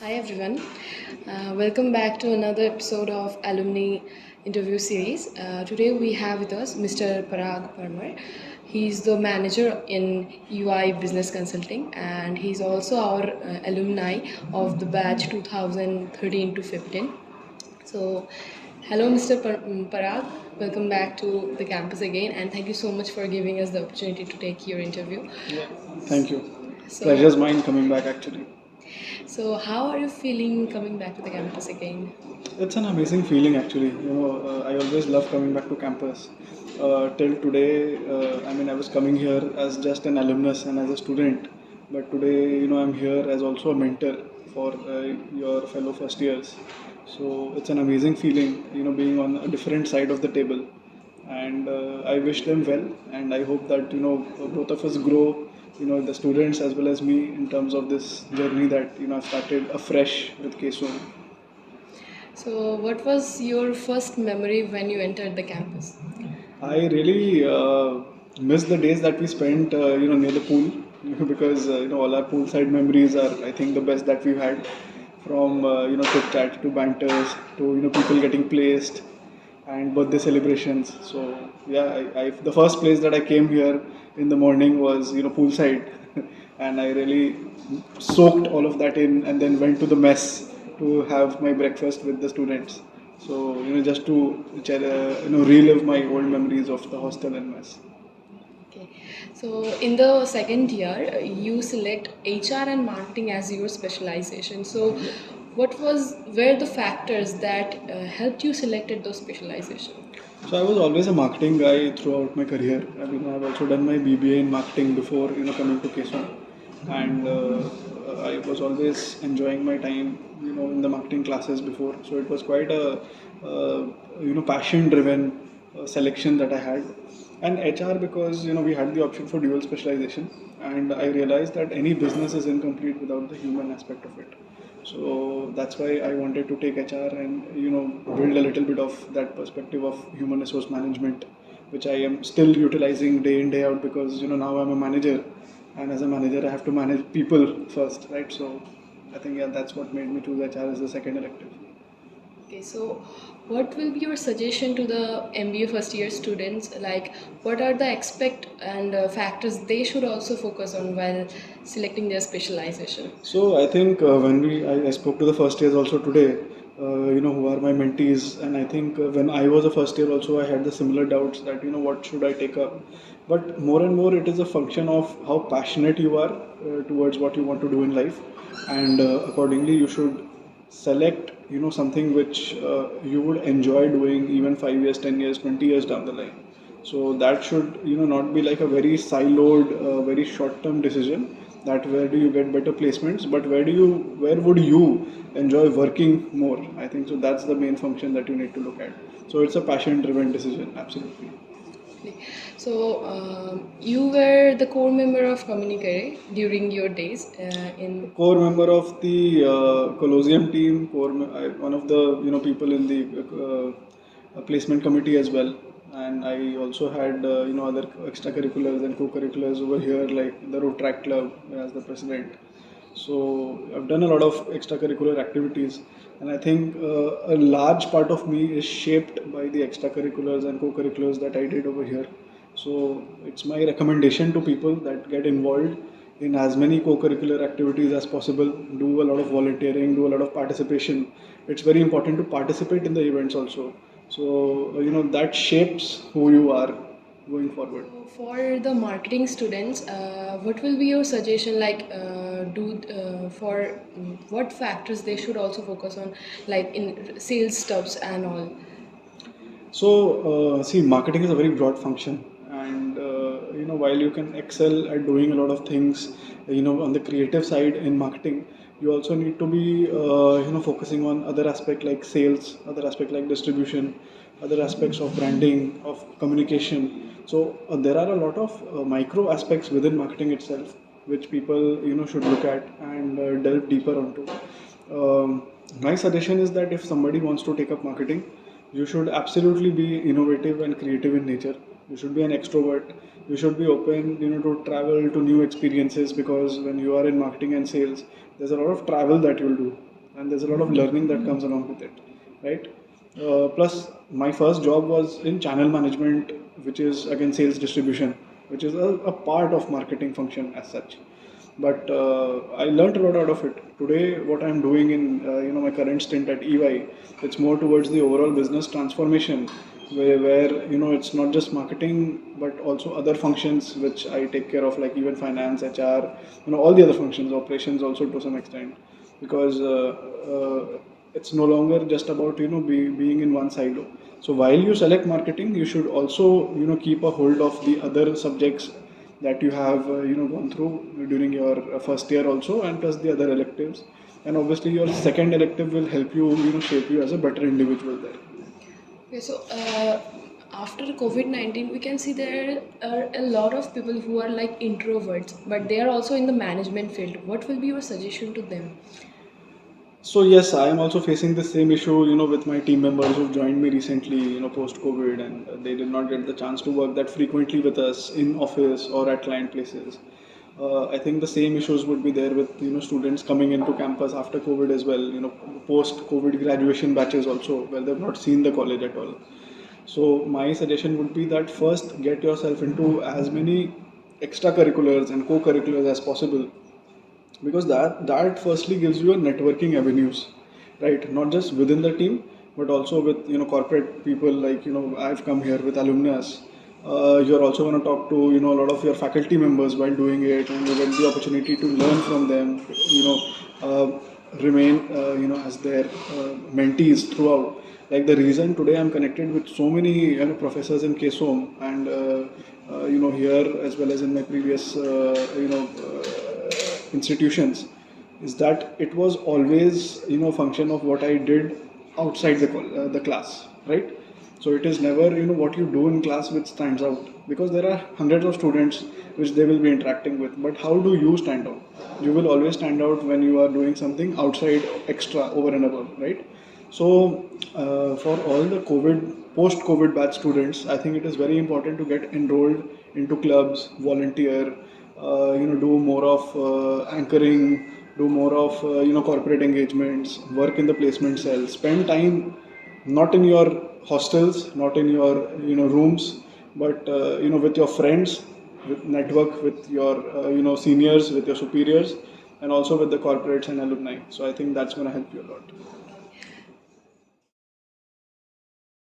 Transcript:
Hi everyone, welcome back to another episode of Alumni interview series. Today we have with us Mr. Parag Parmar. He's the manager in UI Business Consulting and he's also our alumni of the batch 2013 to 15. So, hello Mr. Parag, welcome back to the campus again and thank you so much for giving us the opportunity to take your interview. Yeah, thank you. So, Pleasure's mine coming back actually. So, how are you feeling coming back to the campus again? It's an amazing feeling actually. I always love coming back to campus. Till today, I was coming here as just an alumnus and as a student, but today, I'm here as also a mentor for your fellow first years. So it's an amazing feeling, being on a different side of the table. And I wish them well, and I hope that both of us grow, the students as well as me, in terms of this journey that I've started afresh with KSOM. So, what was your first memory when you entered the campus? I really miss the days that we spent, near the pool, because all our poolside memories are, I think, the best that we've had. From chit chat to banters to people getting placed and birthday celebrations. So yeah, the first place that I came here in the morning was poolside, and I really soaked all of that in, and then went to the mess to have my breakfast with the students. So just to relive my old memories of the hostel and mess. Okay. So, in the second year, you select HR and marketing as your specialization. So, what were the factors that helped you selected those specialization? So I was always a marketing guy throughout my career. I mean, I've also done my BBA in marketing before coming to KSOM, and I was always enjoying my time in the marketing classes before. So it was quite a passion-driven selection that I had, and HR because we had the option for dual specialization, and I realized that any business is incomplete without the human aspect of it. So that's why I wanted to take HR and build a little bit of that perspective of human resource management, which I am still utilizing day in day out because now I'm a manager, and as a manager I have to manage people first, right? So I think that's what made me choose HR as the second elective. Okay, so what will be your suggestion to the MBA first year students? Like, what are the expect and factors they should also focus on while selecting their specialization? So I think when I spoke to the first years also today, who are my mentees, and I think when I was a first year also, I had the similar doubts that what should I take up. But more and more, it is a function of how passionate you are towards what you want to do in life, and accordingly, you should select something which you would enjoy doing even 5 years, 10 years, 20 years down the line. So that should not be like a very siloed, very short-term decision. That where do you get better placements, but where would you enjoy working more? I think so. That's the main function that you need to look at. So it's a passion-driven decision, absolutely. Okay. So, you were the core member of Communicare during your days in. Core member of the Colosseum team, one of the people in the placement committee as well, and I also had other extracurriculars and co-curriculars over here like the Road Track Club as the president. So I've done a lot of extracurricular activities, and I think a large part of me is shaped by the extracurriculars and co-curriculars that I did over here. So it's my recommendation to people that get involved in as many co-curricular activities as possible. Do a lot of volunteering, do a lot of participation. It's very important to participate in the events also. So that shapes who you are going forward. For the marketing students, what will be your suggestion? Like, what factors they should also focus on, like in sales stuffs and all. So, see, marketing is a very broad function, and while you can excel at doing a lot of things, on the creative side in marketing, you also need to be, focusing on other aspect like sales, other aspect like distribution, other aspects of branding, of communication. So, there are a lot of micro aspects within marketing itself, which people should look at and delve deeper onto. My suggestion is that if somebody wants to take up marketing, you should absolutely be innovative and creative in nature. You should be an extrovert. You should be open, to travel to new experiences because when you are in marketing and sales, there's a lot of travel that you'll do. and there's a lot of learning that comes along with it, right? Plus, my first job was in channel management, which is again sales distribution, which is a part of marketing function as such. But I learned a lot out of it. Today, what I'm doing in my current stint at EY, it's more towards the overall business transformation, where it's not just marketing but also other functions which I take care of, like even finance, HR, all the other functions, operations also to some extent, because it's no longer just about being in one silo. So while you select marketing, you should also keep a hold of the other subjects that you have gone through during your first year also, and plus the other electives, and obviously your second elective will help you shape you as a better individual there. Okay, so after COVID-19, we can see there are a lot of people who are like introverts, but they are also in the management field. What will be your suggestion to them? So yes, I am also facing the same issue, with my team members who've joined me recently, post COVID, and they did not get the chance to work that frequently with us in office or at client places. I think the same issues would be there with students coming into campus after COVID as well. Post COVID graduation batches also, where they've not seen the college at all. So my suggestion would be that first get yourself into as many extracurriculars and co-curriculars as possible, because that firstly gives you a networking avenues, right? Not just within the team, but also with corporate people, like I've come here with alumnus. You're also going to talk to a lot of your faculty members while doing it, and you get the opportunity to learn from them, remain as their mentees throughout. Like the reason today I'm connected with so many professors in KSOM, and here as well as in my previous institutions, is that it was always function of what I did outside the class, right? So it is never what you do in class which stands out, because there are hundreds of students which they will be interacting with. But how do you stand out? You will always stand out when you are doing something outside, extra, over and above, right? So for all the post-COVID batch students, I think it is very important to get enrolled into clubs, volunteer, do more of anchoring, do more of corporate engagements, work in the placement cell, spend time not in your hostels, not in your rooms, but with your friends, with network with your seniors, with your superiors, and also with the corporates and alumni. So I think that's going to help you a lot.